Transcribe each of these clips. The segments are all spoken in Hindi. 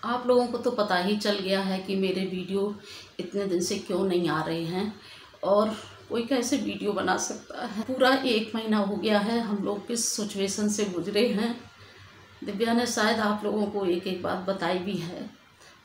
आप लोगों को तो पता ही चल गया है कि मेरे वीडियो इतने दिन से क्यों नहीं आ रहे हैं और कोई कैसे वीडियो बना सकता है। पूरा 1 महीना हो गया है हम लोग किस सिचुएशन से गुजरे हैं। दिव्या ने शायद आप लोगों को एक एक बात बताई भी है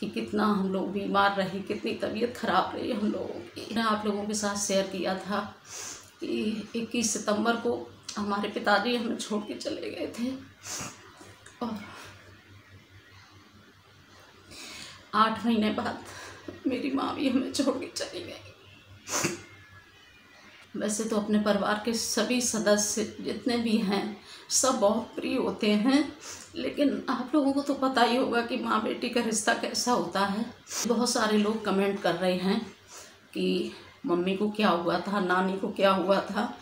कि कितना हम लोग बीमार रहे, कितनी तबीयत ख़राब रही हम लोगों की। मैंने आप लोगों के साथ शेयर किया था कि 21 सितंबर को हमारे पिताजी हमें छोड़ के चले गए थे और 8 महीने बाद मेरी माँ भी हमें छोड़ के चली गई। वैसे तो अपने परिवार के सभी सदस्य जितने भी हैं सब बहुत प्रिय होते हैं, लेकिन आप लोगों को तो पता ही होगा कि माँ बेटी का रिश्ता कैसा होता है। बहुत सारे लोग कमेंट कर रहे हैं कि मम्मी को क्या हुआ था, नानी को क्या हुआ था।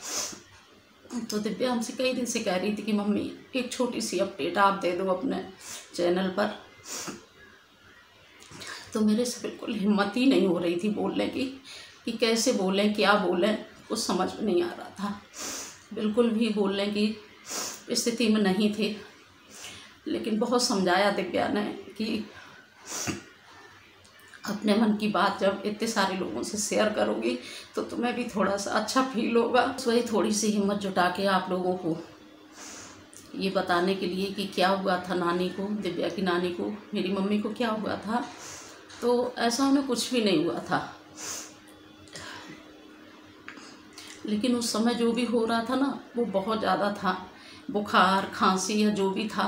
तो दिव्या हमसे कई दिन से कह रही थी कि मम्मी एक छोटी सी अपडेट आप दे दो अपने चैनल पर। तो मेरे से बिल्कुल हिम्मत ही नहीं हो रही थी बोलने की कि कैसे बोलें, क्या बोलें, कुछ समझ में नहीं आ रहा था। बिल्कुल भी बोलने की स्थिति में नहीं थे, लेकिन बहुत समझाया दिव्या ने कि अपने मन की बात जब इतने सारे लोगों से शेयर करोगी तो तुम्हें भी थोड़ा सा अच्छा फील होगा। वही थोड़ी सी हिम्मत जुटा के आप लोगों को ये बताने के लिए कि क्या हुआ था नानी को, दिव्या की नानी को, मेरी मम्मी को क्या हुआ था। तो ऐसा उन्हें कुछ भी नहीं हुआ था, लेकिन उस समय जो भी हो रहा था ना वो बहुत ज़्यादा था। बुखार, खांसी या जो भी था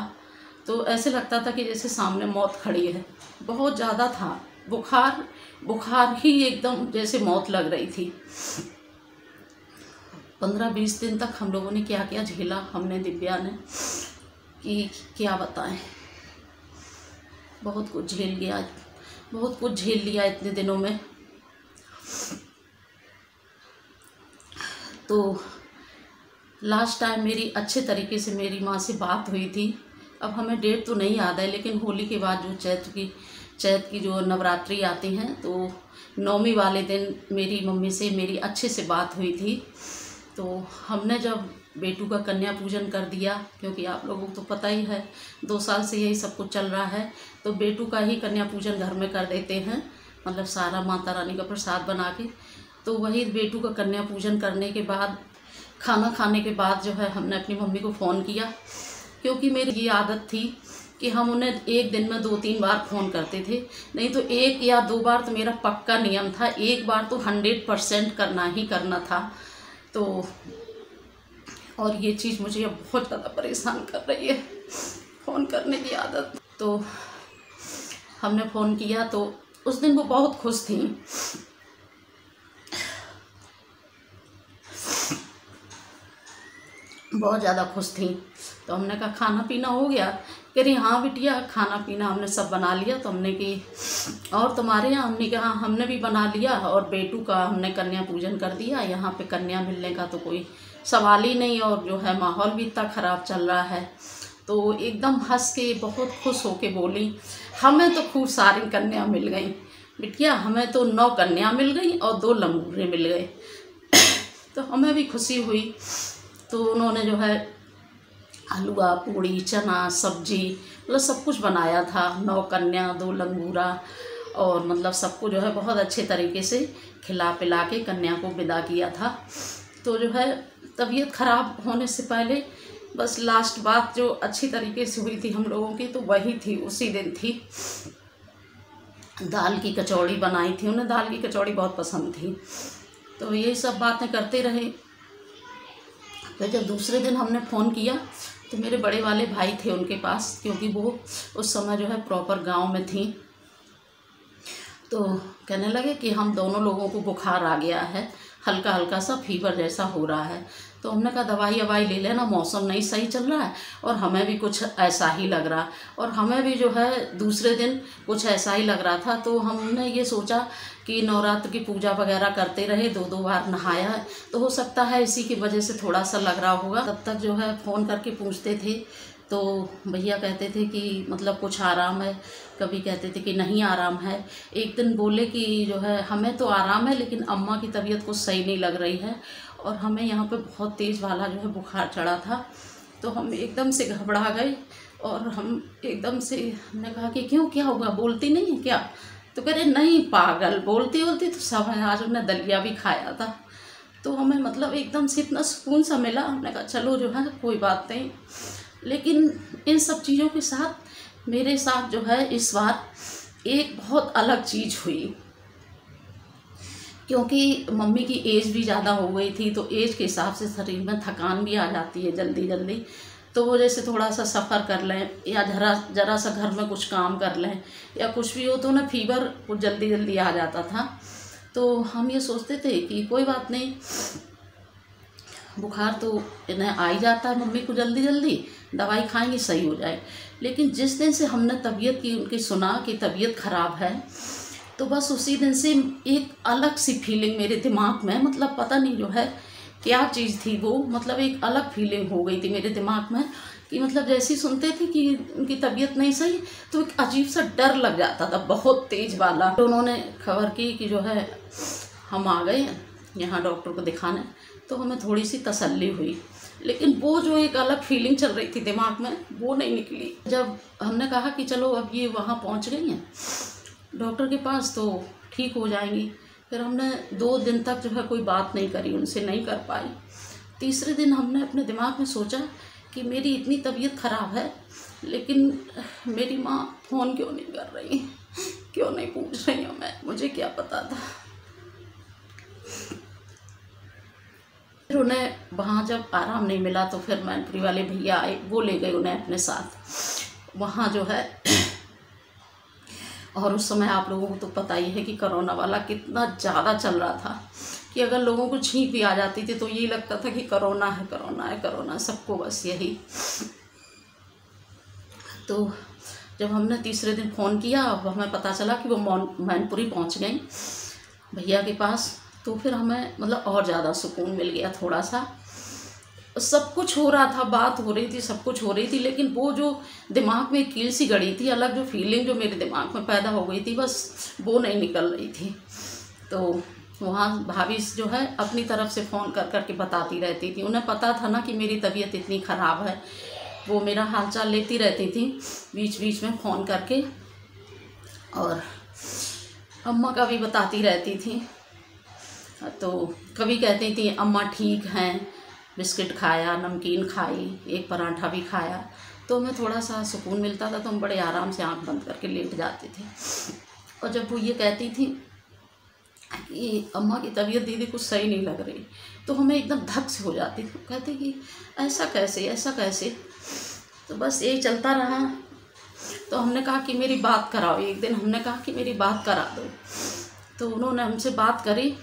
तो ऐसे लगता था कि जैसे सामने मौत खड़ी है। बहुत ज़्यादा था बुखार ही एकदम जैसे मौत लग रही थी। 15-20 दिन तक हम लोगों ने क्या क्या झेला, हमने दिव्या ने, कि क्या बताएं। बहुत कुछ झेल लिया इतने दिनों में। तो लास्ट टाइम मेरी अच्छे तरीके से मेरी माँ से बात हुई थी। अब हमें डेट तो नहीं याद है, लेकिन होली के बाद जो चैत की जो नवरात्रि आती हैं तो 9वीं वाले दिन मेरी मम्मी से मेरी अच्छे से बात हुई थी। तो हमने जब बेटू का कन्या पूजन कर दिया, क्योंकि आप लोगों को तो पता ही है 2 साल से यही सब कुछ चल रहा है, तो बेटू का ही कन्या पूजन घर में कर देते हैं, मतलब सारा माता रानी का प्रसाद बना के। तो वही बेटू का कन्या पूजन करने के बाद खाना खाने के बाद जो है हमने अपनी मम्मी को फ़ोन किया, क्योंकि मेरी ये आदत थी कि हम उन्हें एक दिन में 2-3 बार फ़ोन करते थे, नहीं तो 1 या 2 बार तो मेरा पक्का नियम था। 1 बार तो 100% करना ही करना था। तो और ये चीज़ मुझे अब बहुत ज़्यादा परेशान कर रही है, फ़ोन करने की आदत। तो हमने फ़ोन किया तो उस दिन वो बहुत खुश थी, बहुत ज़्यादा खुश थी। तो हमने कहा खाना पीना हो गया? कह रही हाँ बिटिया खाना पीना हमने सब बना लिया। तो हमने कि और तुम्हारे यहाँ? हमने कहा हमने भी बना लिया और बेटू का हमने कन्या पूजन कर दिया। यहाँ पे कन्या मिलने का तो कोई सवाल ही नहीं, और जो है माहौल भी इतना ख़राब चल रहा है। तो एकदम हंस के बहुत खुश होके बोली हमें तो खूब सारी कन्या मिल गई बिटिया, हमें तो 9 कन्या मिल गई और 2 लंगूरे मिल गए। तो हमें भी खुशी हुई। तो उन्होंने जो है हलवा, पूड़ी, चना, सब्जी, मतलब सब कुछ बनाया था। 9 कन्या, 2 लंगूरा, और मतलब सबको जो है बहुत अच्छे तरीके से खिला पिला के कन्या को विदा किया था। तो जो है तबीयत ख़राब होने से पहले बस लास्ट बात जो अच्छी तरीके से हुई थी हम लोगों की तो वही थी, उसी दिन थी। दाल की कचौड़ी बनाई थी, उन्हें दाल की कचौड़ी बहुत पसंद थी। तो यही सब बातें करते रहे। तो जब दूसरे दिन हमने फ़ोन किया तो मेरे बड़े वाले भाई थे उनके पास, क्योंकि वो उस समय जो है प्रॉपर गांव में थी। तो कहने लगे कि हम दोनों लोगों को बुखार आ गया है, हल्का हल्का सा फीवर जैसा हो रहा है। तो हमने कहा दवाई ले लेना, मौसम नहीं सही चल रहा है और हमें भी कुछ ऐसा ही लग रहा, और हमें भी जो है दूसरे दिन कुछ ऐसा ही लग रहा था। तो हमने ये सोचा कि नवरात्र की पूजा वगैरह करते रहे, 2-2 बार नहाया है, तो हो सकता है इसी की वजह से थोड़ा सा लग रहा होगा। तब तक जो है फ़ोन करके पूछते थे तो भैया कहते थे कि मतलब कुछ आराम है, कभी कहते थे कि नहीं आराम है। एक दिन बोले कि जो है हमें तो आराम है लेकिन अम्मा की तबीयत कुछ सही नहीं लग रही है, और हमें यहाँ पे बहुत तेज़ वाला जो है बुखार चढ़ा था। तो हम एकदम से घबरा गए और हम एकदम से हमने कहा कि क्यों, क्या हुआ, बोलती नहीं है क्या? तो कह रहे नहीं पागल, बोलती बोलती तो सब है, आज उन्होंने दलिया भी खाया था। तो हमें मतलब एकदम से इतना सुकून सा मिला। हमने कहा चलो जो है कोई बात नहीं। लेकिन इन सब चीज़ों के साथ मेरे साथ जो है इस बार एक बहुत अलग चीज़ हुई, क्योंकि मम्मी की एज भी ज़्यादा हो गई थी, तो एज के हिसाब से शरीर में थकान भी आ जाती है जल्दी जल्दी। तो वो जैसे थोड़ा सा सफ़र कर लें या ज़रा सा घर में कुछ काम कर लें या कुछ भी हो तो ना फीवर कुछ जल्दी जल्दी आ जाता था। तो हम ये सोचते थे कि कोई बात नहीं, बुखार तो इन्हें आ ही जाता है मम्मी को जल्दी जल्दी, दवाई खाएंगे सही हो जाए। लेकिन जिस दिन से हमने तबीयत की उनकी सुना कि तबीयत ख़राब है, तो बस उसी दिन से एक अलग सी फीलिंग मेरे दिमाग में, मतलब पता नहीं जो है क्या चीज़ थी वो, मतलब एक अलग फीलिंग हो गई थी मेरे दिमाग में कि मतलब जैसे ही सुनते थे कि उनकी तबीयत नहीं सही तो एक अजीब सा डर लग जाता था, बहुत तेज़ वाला। तो उन्होंने खबर की कि जो है हम आ गए हैं यहाँ डॉक्टर को दिखाने, तो हमें थोड़ी सी तसल्ली हुई। लेकिन वो जो एक अलग फीलिंग चल रही थी दिमाग में वो नहीं निकली। जब हमने कहा कि चलो अब ये वहाँ पहुँच गई हैं डॉक्टर के पास तो ठीक हो जाएंगी, फिर हमने 2 दिन तक जो है कोई बात नहीं करी, उनसे नहीं कर पाई। तीसरे दिन हमने अपने दिमाग में सोचा कि मेरी इतनी तबीयत ख़राब है लेकिन मेरी माँ फ़ोन क्यों नहीं कर रही, क्यों नहीं पूछ रही हूँ मैं, मुझे क्या पता था। फिर उन्हें वहाँ जब आराम नहीं मिला तो फिर मैनपुरी वाले भैया आए, वो ले गए उन्हें अपने साथ वहाँ जो है। और उस समय आप लोगों को तो पता ही है कि कोरोना वाला कितना ज़्यादा चल रहा था कि अगर लोगों को छींक भी आ जाती थी तो यही लगता था कि कोरोना है कोरोना है कोरोना, सबको बस यही। तो जब हमने तीसरे दिन फ़ोन किया, अब हमें पता चला कि वो मैनपुरी पहुंच गई भैया के पास, तो फिर हमें मतलब और ज़्यादा सुकून मिल गया थोड़ा सा। सब कुछ हो रहा था, बात हो रही थी, सब कुछ हो रही थी, लेकिन वो जो दिमाग में कील सी गड़ी थी, अलग जो फीलिंग जो मेरे दिमाग में पैदा हो गई थी, बस वो नहीं निकल रही थी। तो वहाँ भाभी जो है अपनी तरफ से फ़ोन कर कर के बताती रहती थी, उन्हें पता था ना कि मेरी तबीयत इतनी ख़राब है, वो मेरा हालचाल लेती रहती थी बीच बीच में फ़ोन करके, और अम्मा का भी बताती रहती थी। तो कभी कहती थी अम्मा ठीक हैं, बिस्किट खाया, नमकीन खाई, एक पराठा भी खाया, तो हमें थोड़ा सा सुकून मिलता था, तो हम बड़े आराम से आंख बंद करके लेट जाते थे। और जब वो ये कहती थी कि अम्मा की तबीयत दीदी कुछ सही नहीं लग रही, तो हमें एकदम धक से हो जाती थी, कहते कि ऐसा कैसे ऐसा कैसे। तो बस यही चलता रहा। तो हमने कहा कि मेरी बात कराओ, एक दिन हमने कहा कि मेरी बात करा दो, तो उन्होंने हमसे बात करी।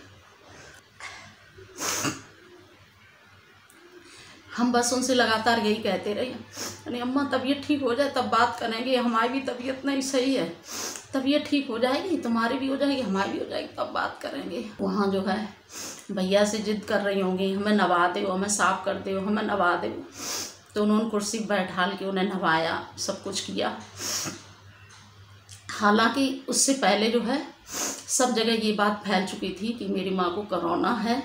हम बस उनसे लगातार यही कहते रहे, यानी अम्मा तबीयत ठीक हो जाए तब बात करेंगे, हमारी भी तबीयत नहीं सही है, तबीयत ठीक हो जाएगी, तुम्हारी भी हो जाएगी, हमारी भी हो जाएगी, तब बात करेंगे। वहाँ जो है भैया से जिद कर रही होंगी, हमें नवा दो, हमें साफ़ कर दो, हमें नवा दो। तो उन्होंने कुर्सी पर बैठा के उन्हें नवाया, सब कुछ किया। हालांकि उससे पहले जो है सब जगह ये बात फैल चुकी थी कि मेरी माँ को कोरोना है,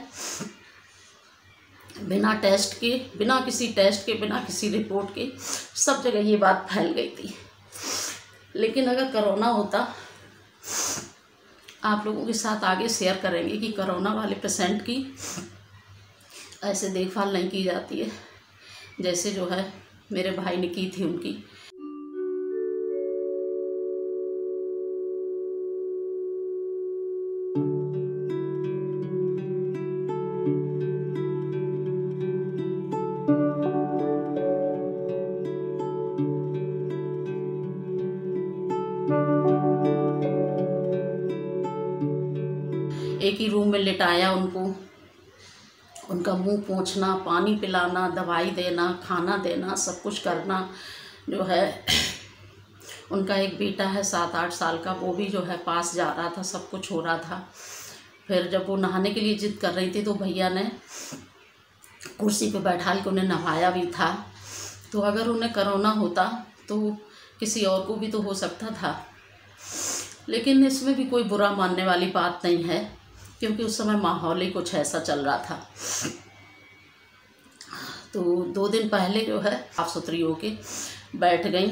बिना टेस्ट के, बिना किसी टेस्ट के, बिना किसी रिपोर्ट के, सब जगह ये बात फैल गई थी। लेकिन अगर कोरोना होता, आप लोगों के साथ आगे शेयर करेंगे कि कोरोना वाले पेशेंट की ऐसे देखभाल नहीं की जाती है जैसे जो है मेरे भाई ने की थी उनकी। एक ही रूम में लिटाया उनको, उनका मुंह पोंछना, पानी पिलाना, दवाई देना, खाना देना, सब कुछ करना जो है। उनका एक बेटा है 7-8 साल का, वो भी जो है पास जा रहा था, सब कुछ हो रहा था। फिर जब वो नहाने के लिए जिद कर रही थी तो भैया ने कुर्सी पे बैठा के उन्हें नहाया भी था। तो अगर उन्हें कोरोना होता तो किसी और को भी तो हो सकता था, लेकिन इसमें भी कोई बुरा मानने वाली बात नहीं है, क्योंकि उस समय माहौल ही कुछ ऐसा चल रहा था। तो 2 दिन पहले जो है साफ सुथरी होके बैठ गई।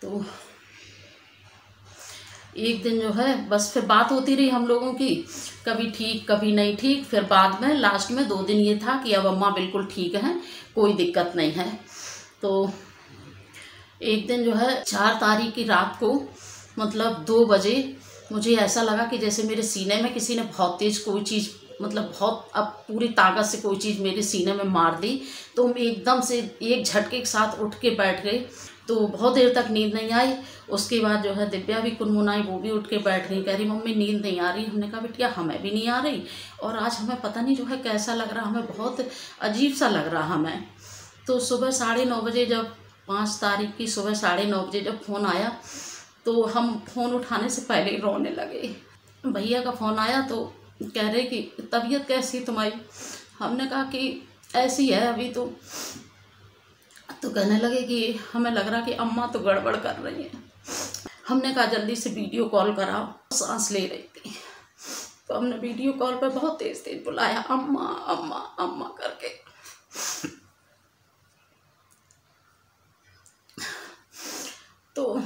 तो एक दिन जो है बस फिर बात होती रही हम लोगों की, कभी ठीक कभी नहीं ठीक। फिर बाद में लास्ट में 2 दिन ये था कि अब अम्मा बिल्कुल ठीक हैं, कोई दिक्कत नहीं है। तो एक दिन जो है 4 तारीख की रात को मतलब 2 बजे मुझे ऐसा लगा कि जैसे मेरे सीने में किसी ने बहुत तेज़ कोई चीज़, मतलब बहुत अब पूरी ताकत से कोई चीज़ मेरे सीने में मार दी। तो मैं एकदम से एक झटके के साथ उठ के बैठ गई। तो बहुत देर तक नींद नहीं आई। उसके बाद जो है दिव्या भी कुनमुनाई, वो भी उठ के बैठ गई, कह रही मम्मी नींद नहीं आ रही। हमने कहा बिटिया हमें भी नहीं आ रही, और आज हमें पता नहीं जो है कैसा लग रहा, हमें बहुत अजीब सा लग रहा हमें। तो सुबह 9:30 बजे, जब 5 तारीख की सुबह 9:30 बजे जब फ़ोन आया, तो हम फ़ोन उठाने से पहले ही रोने लगे। भैया का फ़ोन आया तो कह रहे कि तबीयत कैसी है तुम्हारी। हमने कहा कि ऐसी है अभी तो कहने लगे कि हमें लग रहा कि अम्मा तो गड़बड़ कर रही है। हमने कहा जल्दी से वीडियो कॉल कराओ, सांस ले रही थी। तो हमने वीडियो कॉल पर बहुत तेज़ तेज़ बुलाया, अम्मा अम्मा अम्मा करके। तो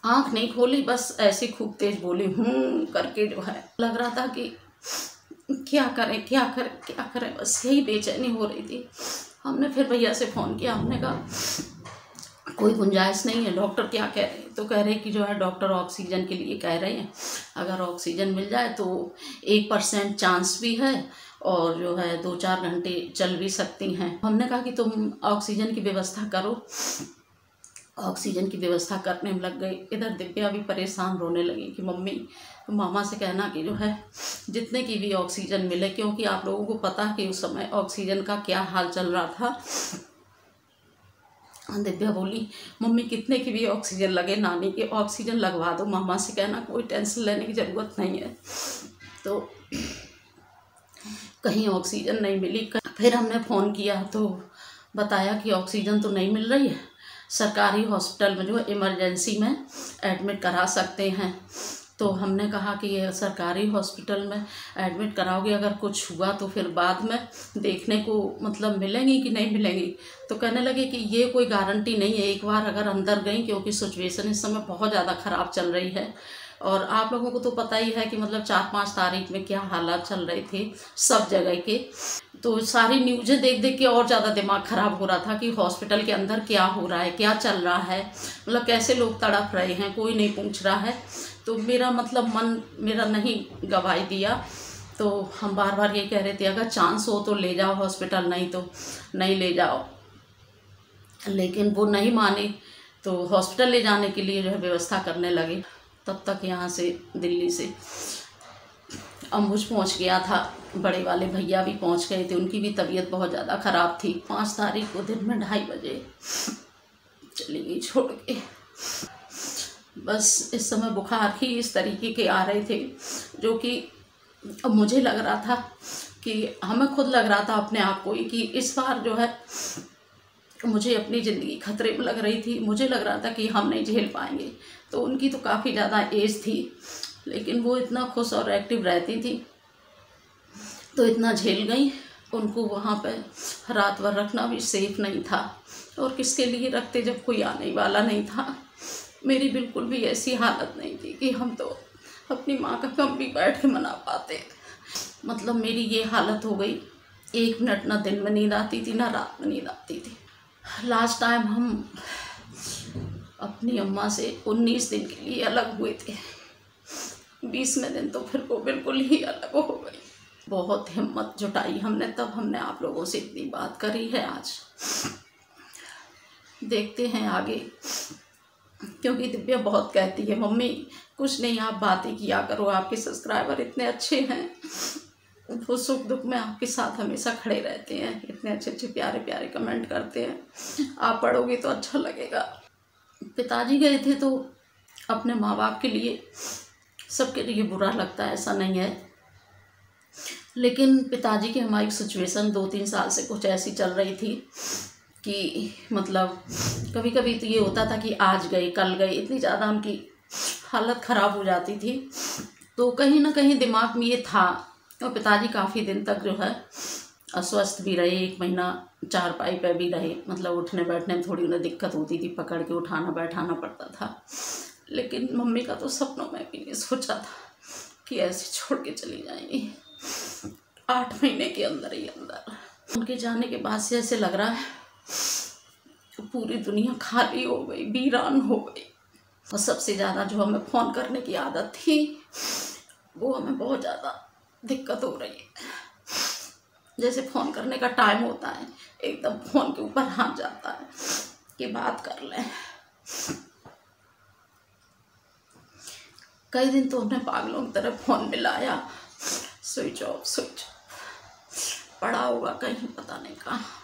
आँख नहीं खोली, बस ऐसे खूब तेज बोली करके जो है लग रहा था कि क्या करें क्या करें क्या करें, बस यही बेचैनी हो रही थी। हमने फिर भैया से फ़ोन किया, हमने कहा कोई गुंजाइश नहीं है, डॉक्टर क्या कह रहे हैं। तो कह रहे कि जो है डॉक्टर ऑक्सीजन के लिए कह रहे हैं, अगर ऑक्सीजन मिल जाए तो 1% चांस भी है, और जो है 2-4 घंटे चल भी सकती हैं। हमने कहा कि तुम ऑक्सीजन की व्यवस्था करो। ऑक्सीजन की व्यवस्था करने में लग गई। इधर दिव्या भी परेशान रोने लगी कि मम्मी मामा से कहना कि जो है जितने की भी ऑक्सीजन मिले, क्योंकि आप लोगों को पता है कि उस समय ऑक्सीजन का क्या हाल चल रहा था। दिव्या बोली मम्मी कितने की भी ऑक्सीजन लगे, नानी की ऑक्सीजन लगवा दो, मामा से कहना कोई टेंशन लेने की ज़रूरत नहीं है। तो कहीं ऑक्सीजन नहीं मिली। फिर हमने फ़ोन किया तो बताया कि ऑक्सीजन तो नहीं मिल रही है, सरकारी हॉस्पिटल में जो इमरजेंसी में एडमिट करा सकते हैं। तो हमने कहा कि ये सरकारी हॉस्पिटल में एडमिट कराओगे, अगर कुछ हुआ तो फिर बाद में देखने को मतलब मिलेंगी कि नहीं मिलेंगी। तो कहने लगे कि ये कोई गारंटी नहीं है, एक बार अगर अंदर गई, क्योंकि सिचुएशन इस समय बहुत ज़्यादा ख़राब चल रही है। और आप लोगों को तो पता ही है कि मतलब 4-5 तारीख में क्या हालात चल रहे थे सब जगह के। तो सारी न्यूज़ें देख देख के और ज़्यादा दिमाग ख़राब हो रहा था कि हॉस्पिटल के अंदर क्या हो रहा है, क्या चल रहा है, मतलब कैसे लोग तड़प रहे हैं, कोई नहीं पूछ रहा है। तो मेरा मतलब मन मेरा नहीं गवाही दिया। तो हम बार बार ये कह रहे थे अगर चांस हो तो ले जाओ हॉस्पिटल, नहीं तो नहीं ले जाओ। लेकिन वो नहीं माने, तो हॉस्पिटल ले जाने के लिए जो है व्यवस्था करने लगे। तब तक यहाँ से दिल्ली से अम्बुज पहुँच गया था, बड़े वाले भैया भी पहुँच गए थे, उनकी भी तबीयत बहुत ज़्यादा ख़राब थी। 5 तारीख को दिन में 2:30 बजे चली गई छोड़ के। बस इस समय बुखार ही इस तरीके के आ रहे थे जो कि अब मुझे लग रहा था कि हमें खुद लग रहा था अपने आप को ही कि इस बार जो है मुझे अपनी ज़िंदगी खतरे में लग रही थी। मुझे लग रहा था कि हम नहीं झेल पाएंगे। तो उनकी तो काफ़ी ज़्यादा एज थी, लेकिन वो इतना खुश और एक्टिव रहती थी, तो इतना झेल गई। उनको वहाँ पे रात भर रखना भी सेफ नहीं था, और किसके लिए रखते जब कोई आने वाला नहीं था। मेरी बिल्कुल भी ऐसी हालत नहीं थी कि हम तो अपनी माँ का गम भी बैठ के मना पाते। मतलब मेरी ये हालत हो गई, 1 मिनट ना दिन में नींद आती थी ना रात में नींद आती थी। लास्ट टाइम हम अपनी अम्मा से 19 दिन के लिए अलग हुए थे। 20वें दिन तो फिर वो बिल्कुल ही अलग हो गई। बहुत हिम्मत जुटाई हमने, तब हमने आप लोगों से इतनी बात करी है आज। देखते हैं आगे, क्योंकि दिव्या बहुत कहती है मम्मी कुछ नहीं, आप बातें किया करो, आपके सब्सक्राइबर इतने अच्छे हैं, वो सुख दुख में आपके साथ हमेशा खड़े रहते हैं, इतने अच्छे अच्छे प्यारे प्यारे कमेंट करते हैं, आप पढ़ोगे तो अच्छा लगेगा। पिताजी गए थे तो अपने माँ बाप के लिए, सबके लिए बुरा लगता है, ऐसा नहीं है, लेकिन पिताजी की हमारी सिचुएशन 2-3 साल से कुछ ऐसी चल रही थी कि मतलब कभी कभी तो ये होता था कि आज गए कल गए, इतनी ज़्यादा उनकी हालत ख़राब हो जाती थी। तो कहीं ना कहीं दिमाग में ये था, और पिताजी काफ़ी दिन तक जो है अस्वस्थ भी रहे, 1 महीना चारपाई पे भी रहे, मतलब उठने बैठने में थोड़ी उन्हें दिक्कत होती थी, पकड़ के उठाना बैठाना पड़ता था। लेकिन मम्मी का तो सपनों में भी नहीं सोचा था कि ऐसे छोड़ के चली जाएंगी 8 महीने के अंदर ही अंदर। उनके जाने के बाद से ऐसे लग रहा है पूरी दुनिया खाली हो गई, वीरान हो गई। और सबसे ज़्यादा जो हमें फ़ोन करने की आदत थी वो हमें बहुत ज़्यादा दिक्कत हो रही है। जैसे फ़ोन करने का टाइम होता है एकदम फ़ोन के ऊपर हाथ जाता है कि बात कर लें। कई दिन तो हमने पागलों की तरह फ़ोन मिलाया, स्विच ऑफ पड़ा होगा कहीं, पता नहीं कहाँ।